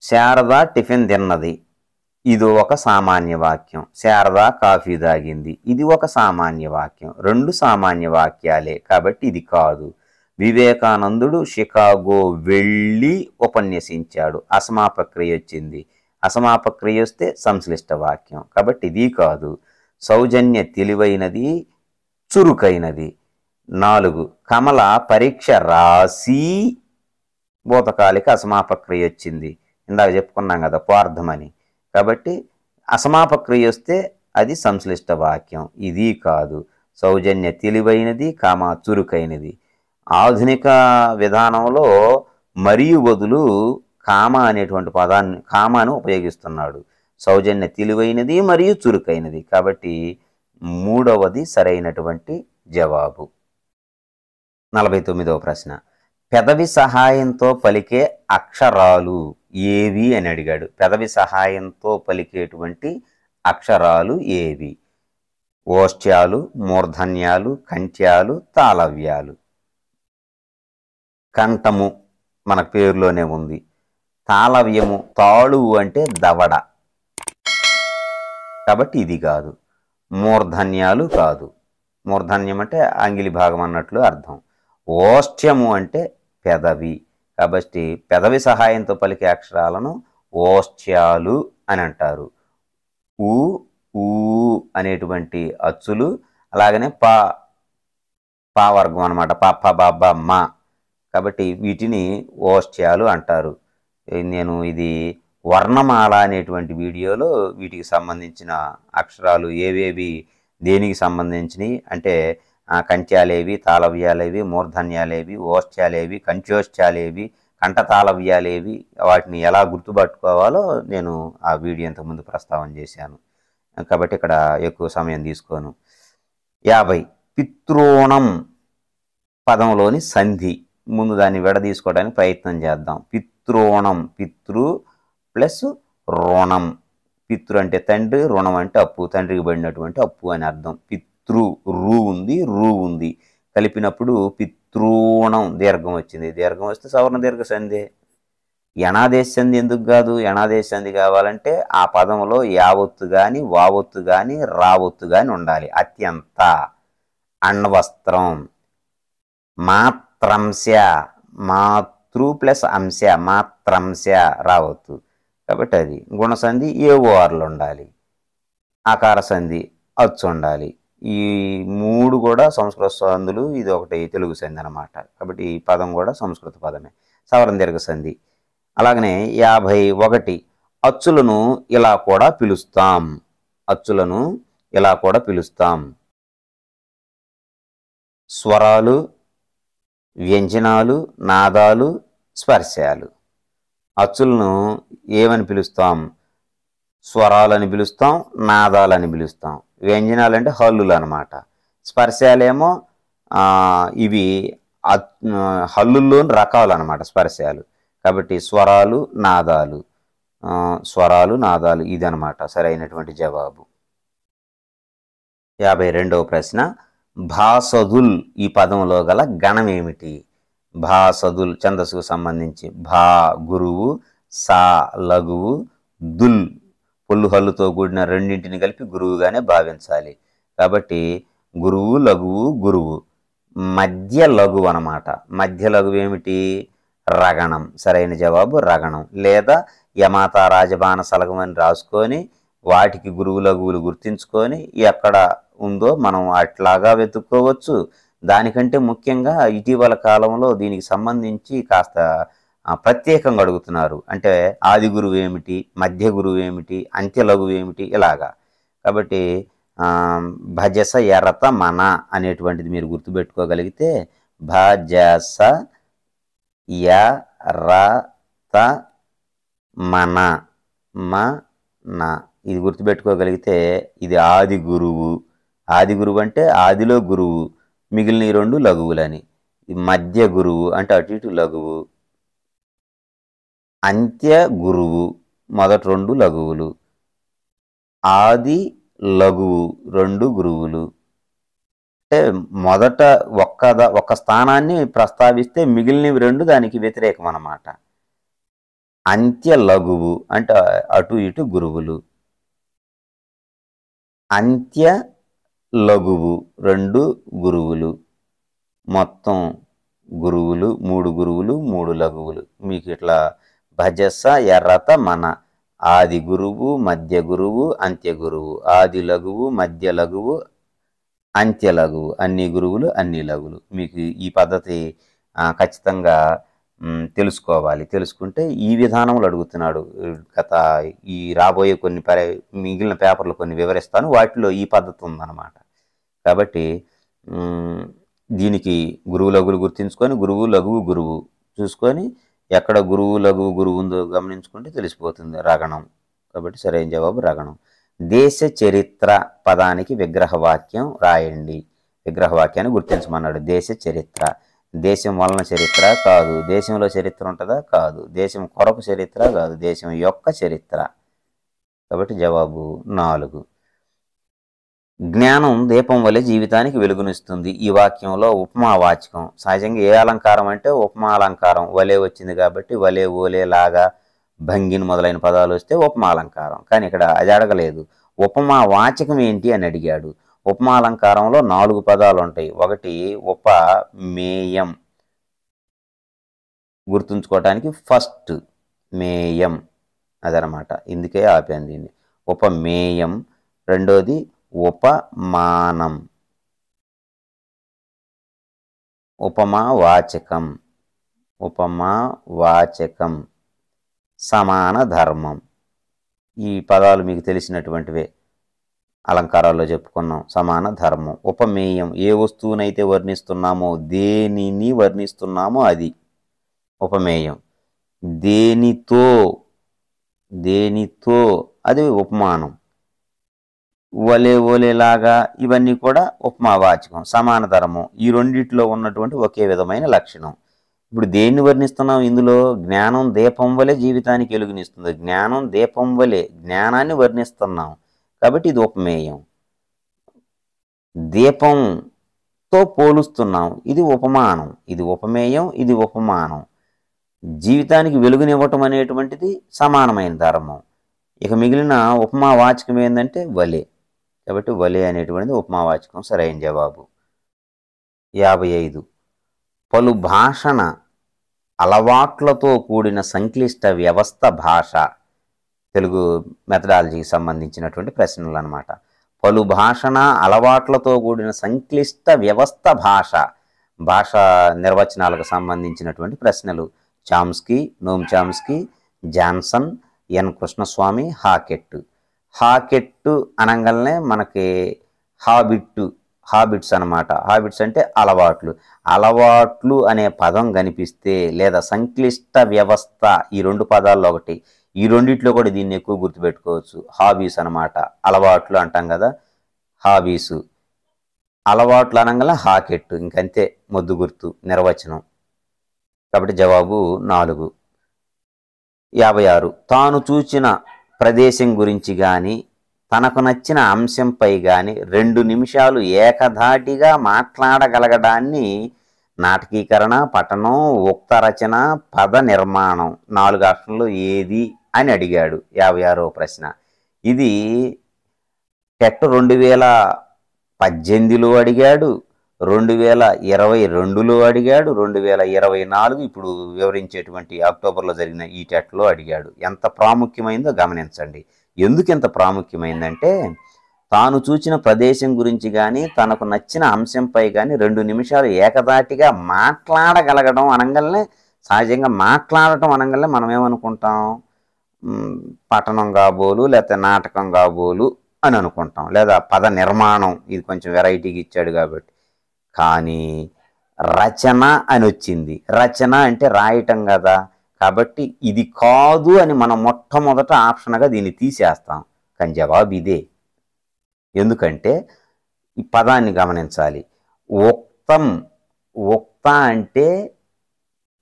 A: శారద టిఫిన్ తిన్నది, ఇది ఒక సామాన్య వాక్యం. శారద కాఫీ తాగింది, ఇది ఒక సామాన్య వాక్యం. 2 సామాన్య వాక్యాలే, కాబట్టి ఇది కాదు. వివేకానందుడు షికాగో వెళ్ళి ఉపన్యసించాడు, అసమాపక క్రియ వచ్చింది. అసమాపక క్రియ వస్తే సంశ్లిష్ట వాక్యం, కాబట్టి ఇది కాదు. సౌజన్య తెలివైనది చురుకైనది. 4 కమల పరీక్ష రాసి భూతకాలిక అసమాపక్రియ వచ్చింది. ఇందాక చెప్పుకున్నాం కదా స్వార్థమని. కాబట్టి అసమాపక్రియ వస్తే అది సంశ్లిష్ట వాక్యం. ఇది కాదు. సౌజన్య తెలివైనది చురుకైనది. ఆధునిక విధానంలో మరియు బదులు అనేటువంటి కామాను ఉపయోగిస్తున్నాడు. సౌజన్య తెలివైనది మరియు చురుకైనది. కాబట్టి 3వది సరైనటువంటి జవాబు. 49వ ప్రశ్న. పెదవి సహాయంతో పలికే అక్షరాలు ఏవి అని అడిగాడు. పెదవి సహాయంతో పలికేటువంటి అక్షరాలు ఏవి? ఓష్ట్యాలు, మూర్ధన్యాలు, కంఠ్యాలు, తాళవ్యాలు. కంఠము మన పేరులోనే ఉంది. తాళవ్యము తాళువు అంటే దవడ, కాబట్టి ఇది కాదు. మూర్ధన్యాలు కాదు. మూర్ధన్యం అంటే అంగిలి భాగం అన్నట్లు అర్థం. ఓష్ట్యము అంటే పెదవి, కాబట్టి పెదవి సహాయంతో పలికే అక్షరాలను ఓష్ట్యాలు అని అంటారు. ఊ ఊ అనేటువంటి అచ్చులు, అలాగనే పా వర్గం అనమాట. ప బ బ మ, కాబట్టి వీటిని ఓష్ట్యాలు అంటారు. నేను ఇది వర్ణమాల అనేటువంటి వీడియోలో వీటికి సంబంధించిన అక్షరాలు ఏవేవి దేనికి సంబంధించినవి అంటే కంఠ్యాలేవి, తాళవ్యాలేవి, మూర్ధన్యాలేవి, ఓష్ట్యాలేవి, కంఠ్యోష్ట్యాలేవి, కంఠతాళవ్యాలేవి, వాటిని ఎలా గుర్తుపట్టుకోవాలో నేను ఆ వీడియో ఇంతకుముందు ప్రస్తావన చేశాను. కాబట్టి ఇక్కడ ఎక్కువ సమయం తీసుకోను. 50 పితృణం పదంలోని సంధి. ముందు దాన్ని విడదీసుకోవడానికి ప్రయత్నం చేద్దాం. పితృణం, పితృ ప్లస్ రుణం. పితృ అంటే తండ్రి, రుణం అంటే అప్పు, తండ్రికి పడినటువంటి అప్పు అని అర్థం. పితృ రు ఉంది, రు ఉంది, కలిపినప్పుడు పితృణం దీర్ఘం వచ్చింది. దీర్ఘం వస్తే సవర్ణ దీర్ఘ సంధి. యణాదేశ సంధి ఎందుకు కాదు? యణాదేశ సంధి కావాలంటే ఆ పదంలో యావత్తు కానీ, వావత్తు కానీ, రావత్తు కానీ ఉండాలి. అత్యంత, అణ్వస్త్రం, మాత్రంశ, మాతృ ప్లస్ అంశ, మాత్రంశ రావత్తు. కాబట్టి అది గుణసంధి ఏఓఆర్లు ఉండాలి. ఆకార సంధి అచ్చు ఉండాలి. ఈ 3 కూడా సంస్కృత సంధులు, ఇది ఒకటి తెలుగు సంధి అనమాట. కాబట్టి ఈ పదం కూడా సంస్కృత పదమే. సవర్ణ దీర్ఘ సంధి. అలాగనే 51 అచ్చులను ఇలా కూడా పిలుస్తాం. అచ్చులను ఇలా కూడా పిలుస్తాం. స్వరాలు, వ్యంజనాలు, నాదాలు, స్పర్శాలు. అచ్చులను ఏమని పిలుస్తాం? స్వరాలని పిలుస్తాం, నాదాలని పిలుస్తాం. వ్యంజనాలు అంటే హల్లులు అనమాట. స్పర్శాలేమో ఇవి హల్లుల్లోని రకాలు అనమాట స్పర్శాలు. కాబట్టి స్వరాలు, నాదాలు, స్వరాలు, నాదాలు ఇదనమాట సరైనటువంటి జవాబు. 52వ ప్రశ్న. భాసదుల్ ఈ పదంలో గల గణం ఏమిటి? భాసదుల్ ఛందస్సుకు సంబంధించి. భా గురువు, సా లఘువు, దుల్ పొల్లు హల్లుతో కూడిన రెండింటిని కలిపి గురువుగానే భావించాలి. కాబట్టి గురువు, లఘువు, గురువు. మధ్య లఘువు అనమాట. మధ్య లఘువు ఏమిటి? రగణం. సరైన జవాబు రగణం. లేదా యమాత రాజబాణ సలగం అని రాసుకొని వాటికి గురువు లఘువులు గుర్తించుకొని ఎక్కడ ఉందో మనం అట్లాగా వెతుక్కోవచ్చు. దానికంటే ముఖ్యంగా ఇటీవల కాలంలో దీనికి సంబంధించి కాస్త ప్రత్యేకంగా అడుగుతున్నారు. అంటే ఆది గురువు ఏమిటి, మధ్య గురువు ఏమిటి, అంత్య లఘువు ఏమిటి, ఇలాగా. కాబట్టి భజస ఎరత మన అనేటువంటిది మీరు గుర్తుపెట్టుకోగలిగితే భజస యరత మన మన ఇది గుర్తుపెట్టుకోగలిగితే ఇది ఆది గురువు. ఆది గురువు అంటే ఆదిలో గురువు, మిగిలిన 2 లఘువులని. మధ్య గురువు అంటే అటు ఇటు లఘువు. అంత్య గురువు మొదటి 2 లఘువులు. ఆది లఘువు 2 గురువులు. అంటే మొదట ఒక్క స్థానాన్ని ప్రస్తావిస్తే మిగిలినవి 2 దానికి వ్యతిరేకం అన్నమాట. అంత్య లఘువు అంటే అటు ఇటు గురువులు. అంత్య లఘువు 2 గురువులు. మొత్తం గురువులు 3 గురువులు, 3 లఘువులు. మీకు ఇట్లా భజస ఎర్రత మన ఆది గురువు, మధ్య గురువు, అంత్య గురువు. ఆది లఘువు, మధ్య లఘువు, అంత్య లఘువు. అన్ని గురువులు, అన్ని లఘువులు. మీకు ఈ పద్ధతి ఖచ్చితంగా తెలుసుకోవాలి. తెలుసుకుంటే ఈ విధానంలో అడుగుతున్నాడు. గత ఈ రాబోయే మిగిలిన పేపర్లు కొన్ని వివరిస్తాను. వాటిలో ఈ పద్ధతి ఉందన్నమాట. కాబట్టి దీనికి గురువు లఘువులు గుర్తించుకొని గురువు లఘువు గురువు చూసుకొని ఎక్కడ గురువు లఘువు గురువు ఉందో గమనించుకుంటే తెలిసిపోతుంది రగణం. కాబట్టి సరైన జవాబు రగణం. దేశ చరిత్ర పదానికి విగ్రహవాక్యం రాయండి. విగ్రహవాక్యాన్ని గుర్తించమన్నాడు. దేశ చరిత్ర. దేశం వలన చరిత్ర కాదు. దేశంలో చరిత్ర ఉంటుందా? కాదు. దేశం కొరకు చరిత్ర కాదు. దేశం యొక్క చరిత్ర. కాబట్టి జవాబు 4. జ్ఞానం దీపం వలె జీవితానికి వెలుగునిస్తుంది. ఈ వాక్యంలో ఉపమావాచకం. సహజంగా ఏ అలంకారం అంటే ఉపమా అలంకారం. వలే వచ్చింది కాబట్టి వలే, ఓలే, లాగా, భంగిని మొదలైన పదాలు వస్తే ఉపమా అలంకారం. కానీ ఇక్కడ అది అడగలేదు. ఉపమా వాచకం ఏంటి అని అడిగాడు. ఉపమా అలంకారంలో 4 పదాలు ఉంటాయి. ఒకటి ఉపమేయం. గుర్తుంచుకోవటానికి ఫస్ట్ మేయం అదనమాట. ఇందుకే ఆపాను దీన్ని. ఉపమేయం. రెండోది ఉపమానం. ఉపమావాచకం. ఉపమావాచకం. సమాన ధర్మం. ఈ పదాలు మీకు తెలిసినటువంటివే. అలంకారాల్లో చెప్పుకున్నాం. సమాన ధర్మం. ఉపమేయం. ఏ వస్తువునైతే వర్ణిస్తున్నామో, దేనిని వర్ణిస్తున్నామో అది ఉపమేయం. దేనితో అది ఉపమానం. వలే, ఓలేలాగా ఇవన్నీ కూడా ఉపమావాచకం. సమాన ధర్మం. ఈ రెండిట్లో ఉన్నటువంటి ఒకే విధమైన లక్షణం. ఇప్పుడు దేన్ని వర్ణిస్తున్నాం? ఇందులో జ్ఞానం దీపం వలె జీవితానికి వెలుగునిస్తుంది. జ్ఞానం దీపం వలె జ్ఞానాన్ని వర్ణిస్తున్నాం కాబట్టి ఇది ఉపమేయం. దీపంతో పోలుస్తున్నాం, ఇది ఉపమానం. ఇది ఉపమేయం, ఇది ఉపమానం. జీవితానికి వెలుగునివ్వటం అనేటువంటిది సమానమైన ధర్మం. ఇక మిగిలిన ఉపమావాచకం ఏంటంటే వలె. కాబట్టి వలె అనేటువంటిది ఉపమావాచకం. సరైన జవాబు. 55. పలు భాషణ అలవాట్లతో కూడిన సంక్లిష్ట వ్యవస్థ భాష. తెలుగు మెథడాలజీకి సంబంధించినటువంటి ప్రశ్నలు అన్నమాట. పలు భాషణ అలవాట్లతో కూడిన సంక్లిష్ట వ్యవస్థ భాష. భాష నిర్వచనాలకు సంబంధించినటువంటి ప్రశ్నలు. చామ్స్కీ, నోమ్ చామ్స్కీ, జాన్సన్, ఎన్ కృష్ణస్వామి, హాకెట్. హాకెట్ అనగానే మనకి హాబిట్స్ అనమాట. హాబిట్స్ అంటే అలవాట్లు. అలవాట్లు అనే పదం కనిపిస్తే లేదా సంక్లిష్ట వ్యవస్థ ఈ 2 పదాల్లో ఒకటి. ఈ రెండిట్లో కూడా దీన్ని ఎక్కువ గుర్తుపెట్టుకోవచ్చు. హాబీస్ అనమాట. అలవాట్లు అంటాం కదా, హాబీసు. అలవాట్లు అనగానే హాకెట్. ఇంకంతే, మొద్దు గుర్తు నిర్వచనం. కాబట్టి జవాబు 4. 56. తాను చూచిన ప్రదేశం గురించి కానీ తనకు నచ్చిన అంశంపై కానీ 2 నిమిషాలు ఏకధాటిగా మాట్లాడగలగడాన్ని నాటకీకరణ, పఠనం, ఉక్త రచన, పద నిర్మాణం 4 ఆప్షన్లు ఏది అని అడిగాడు. 56వ ప్రశ్న. ఇది టెట్ 2018లో అడిగాడు, 2022లో అడిగాడు, 2024 ఇప్పుడు వివరించేటువంటి అక్టోబర్లో జరిగిన ఈ టెట్లో అడిగాడు. ఎంత ప్రాముఖ్యమైందో గమనించండి. ఎందుకు ఎంత ప్రాముఖ్యమైందంటే తాను చూసిన ప్రదేశం గురించి కానీ తనకు నచ్చిన అంశంపై కానీ 2 నిమిషాలు ఏకధాటిగా మాట్లాడగలగడం అనగానే, సహజంగా మాట్లాడటం అనగానే మనం ఏమనుకుంటాం? పఠనం కాబోలు, లేకపోతే నాటకం కాబోలు అని అనుకుంటాం. లేదా పద నిర్మాణం, ఇది కొంచెం వెరైటీగా ఇచ్చాడు కాబట్టి. కానీ రచన అని వచ్చింది. రచన అంటే రాయటం కదా. కాబట్టి ఇది కాదు అని మనం మొట్టమొదట ఆప్షన్గా దీన్ని తీసేస్తాం. కానీ జవాబు ఇదే. ఎందుకంటే ఈ పదాన్ని గమనించాలి. ఉక్తం. ఉక్త అంటే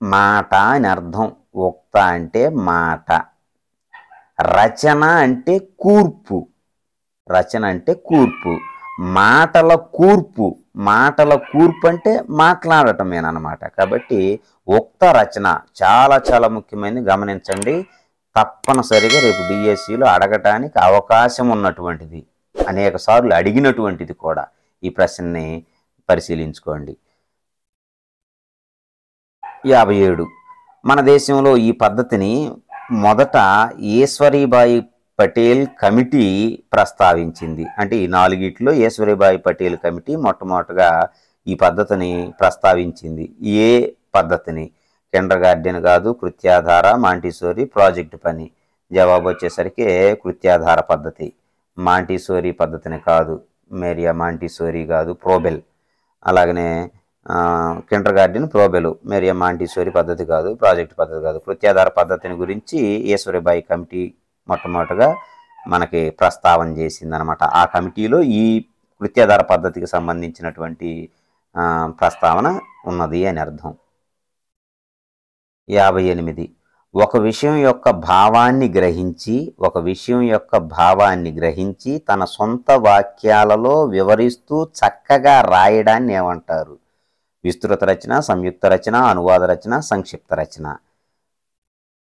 A: మాట అని అర్థం. ఉక్త అంటే మాట. రచన అంటే కూర్పు. రచన అంటే కూర్పు. మాటల కూర్పు. మాటల కూర్పు అంటే మాట్లాడటమేనమాట. కాబట్టి ఉక్త రచన చాలా చాలా ముఖ్యమైనది. గమనించండి. తప్పనిసరిగా రేపు డిఎస్సిలో అడగటానికి అవకాశం ఉన్నటువంటిది, అనేక సార్లు అడిగినటువంటిది కూడా. ఈ ప్రశ్నని పరిశీలించుకోండి. 57. మన దేశంలో ఈ పద్ధతిని మొదట ఈశ్వరీబాయి పటేల్ కమిటీ ప్రస్తావించింది. అంటే ఈ నాలుగిట్లో ఈశ్వరీబాయి పటేల్ కమిటీ మొట్టమొదటగా ఈ పద్ధతిని ప్రస్తావించింది. ఏ పద్ధతిని? కిండర్ గార్డెన్ కాదు, కృత్యాధార, మాంటిసోరీ, ప్రాజెక్టు పని. జవాబు వచ్చేసరికి కృత్యాధార పద్ధతి. మాంటిసోరీ పద్ధతిని కాదు, మేరియా మాంటిసోరీ కాదు, ప్రోబెల్. అలాగనే కిండర్ గార్డెన్, ప్రోబెల్. మేరియా మాంటిసోరీ పద్ధతి కాదు, ప్రాజెక్టు పద్ధతి కాదు. కృత్యాధార పద్ధతిని గురించి ఈశ్వరీబాయి కమిటీ మొట్టమొదటిగా మనకి ప్రస్తావన చేసిందనమాట. ఆ కమిటీలో ఈ కృత్యాధార పద్ధతికి సంబంధించినటువంటి ప్రస్తావన ఉన్నది అని అర్థం. 58. ఒక విషయం యొక్క భావాన్ని గ్రహించి తన సొంత వాక్యాలలో వివరిస్తూ చక్కగా రాయడాన్ని ఏమంటారు? విస్తృత రచన, సంయుక్త రచన, అనువాద రచన, సంక్షిప్త రచన.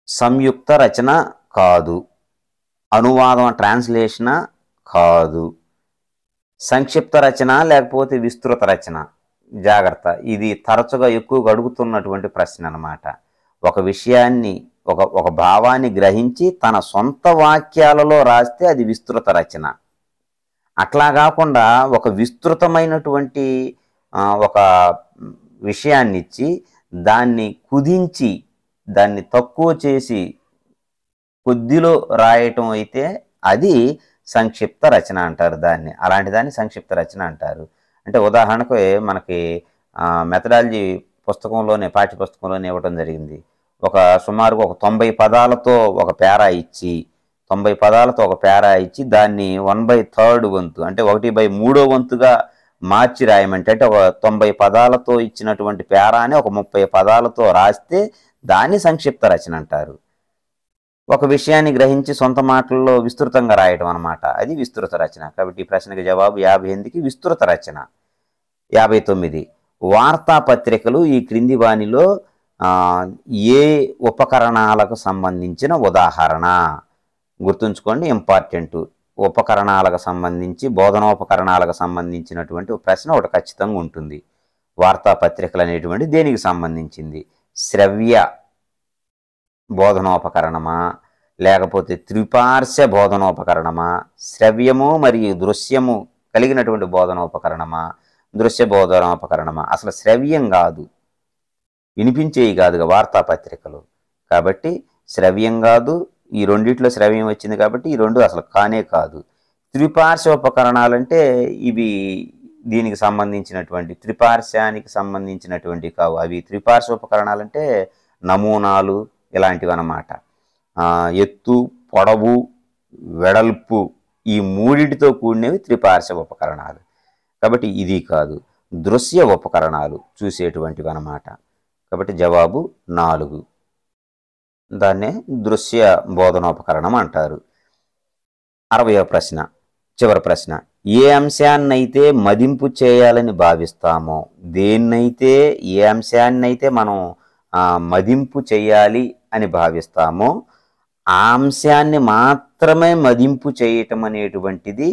A: సంయుక్త రచన కాదు, అనువాదం ట్రాన్స్లేషన్ కాదు, సంక్షిప్త రచన లేకపోతే విస్తృత రచన. జాగ్రత్త, ఇది తరచుగా ఎక్కువగా అడుగుతున్నటువంటి ప్రశ్న అన్నమాట. ఒక విషయాన్ని ఒక భావాన్ని గ్రహించి తన సొంత వాక్యాలలో రాస్తే అది విస్తృత రచన. అట్లా కాకుండా ఒక విస్తృతమైనటువంటి ఒక విషయాన్ని ఇచ్చి దాన్ని కుదించి దాన్ని తక్కువ చేసి కొద్దిలో రాయటం అయితే అది సంక్షిప్త రచన అంటారు దాన్ని. అలాంటి దాన్ని సంక్షిప్త రచన అంటారు. అంటే ఉదాహరణకు మనకి మెథడాలజీ పుస్తకంలోనే, పాఠ్యపుస్తకంలోనే ఇవ్వడం జరిగింది. సుమారుగా 90 పదాలతో ఒక పేరా ఇచ్చి దాన్ని 1/3 వంతు అంటే 1/3 వంతుగా మార్చి రాయమంటే, అంటే ఒక 90 పదాలతో ఇచ్చినటువంటి పేరాని ఒక 30 పదాలతో రాస్తే దాన్ని సంక్షిప్త రచన అంటారు. ఒక విషయాన్ని గ్రహించి సొంత మాటల్లో విస్తృతంగా రాయడం అన్నమాట, అది విస్తృత రచన. కాబట్టి ఈ ప్రశ్నకి జవాబు 58కి విస్తృత రచన. 59. వార్తాపత్రికలు ఈ క్రింది వానిలో ఏ ఉపకరణాలకు సంబంధించిన ఉదాహరణ? గుర్తుంచుకోండి, ఇంపార్టెంట్. ఉపకరణాలకు సంబంధించి, బోధనోపకరణాలకు సంబంధించినటువంటి ప్రశ్న ఒకటి ఖచ్చితంగా ఉంటుంది. వార్తాపత్రికలు అనేటువంటి దేనికి సంబంధించింది? శ్రవ్య బోధనోపకరణమా, లేకపోతే త్రిపార్శ్వ బోధనోపకరణమా, శ్రవ్యము మరియు దృశ్యము కలిగినటువంటి బోధనోపకరణమా, దృశ్య బోధనోపకరణమా? అసలు శ్రవ్యం కాదు, వినిపించేవి కాదుగా వార్తాపత్రికలు. కాబట్టి శ్రవ్యం కాదు. ఈ రెండిట్లో శ్రవ్యం వచ్చింది కాబట్టి ఈ రెండు అసలు కానే కాదు. త్రిపార్శ్వోపకరణాలంటే ఇవి దీనికి సంబంధించినటువంటి, త్రిపార్శ్వానికి సంబంధించినటువంటి కావు. అవి త్రిపార్శ్వోపకరణాలంటే నమూనాలు ఇలాంటివి అన్నమాట. ఎత్తు, పొడవు, వెడల్పు ఈ మూడిటితో కూడినవి త్రిపార్శ్వ ఉపకరణాలు. కాబట్టి ఇది కాదు. దృశ్య ఉపకరణాలు చూసేటువంటివి అన్నమాట. కాబట్టి జవాబు 4. దాన్నే దృశ్య బోధనోపకరణం అంటారు. 60వ ప్రశ్న, చివరి ప్రశ్న. ఏ అంశాన్నైతే మదింపు చేయాలని భావిస్తామో, ఏ అంశాన్నైతే మనం మదింపు చేయాలి అని భావిస్తామో ఆ అంశాన్ని మాత్రమే మదింపు చేయటం అనేటువంటిది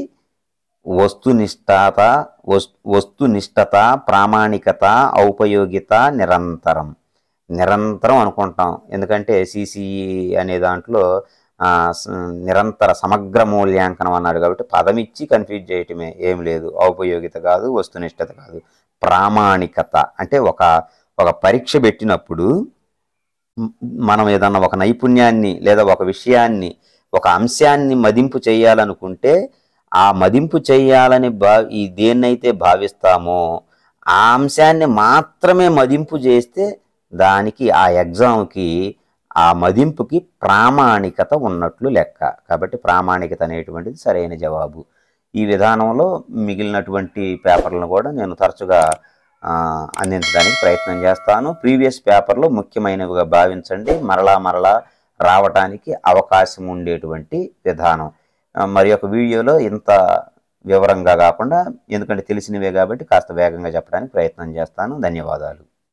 A: వస్తునిష్టత, ప్రామాణికత, ఔపయోగిత, నిరంతరం అనుకుంటాం. ఎందుకంటే సిసిఈ అనే దాంట్లో నిరంతర సమగ్ర మూల్యాంకనం అన్నాడు కాబట్టి పదం ఇచ్చి కన్ఫ్యూజ్ చేయటమే, ఏం లేదు. ఔపయోగిత కాదు, వస్తునిష్టత కాదు. ప్రామాణికత అంటే ఒక పరీక్ష పెట్టినప్పుడు మనం ఏదన్నా ఒక నైపుణ్యాన్ని లేదా ఒక విషయాన్ని, ఒక అంశాన్ని మదింపు చేయాలనుకుంటే ఆ మదింపు చేయాలని దేన్నైతే భావిస్తామో ఆ అంశాన్ని మాత్రమే మదింపు చేస్తే దానికి, ఆ ఎగ్జామ్కి, ఆ మదింపుకి ప్రామాణికత ఉన్నట్లు లెక్క. కాబట్టి ప్రామాణికత అనేటువంటిది సరైన జవాబు. ఈ విధానంలో మిగిలినటువంటి పేపర్లను కూడా నేను తరచుగా అందించడానికి ప్రయత్నం చేస్తాను. ప్రీవియస్ పేపర్లో ముఖ్యమైనవిగా భావించండి, మరలా రావటానికి అవకాశం ఉండేటువంటి విధానం. మరి ఒక వీడియోలో ఇంత వివరంగా కాకుండా, ఎందుకంటే తెలిసినవే కాబట్టి కాస్త వేగంగా చెప్పడానికి ప్రయత్నం చేస్తాను. ధన్యవాదాలు.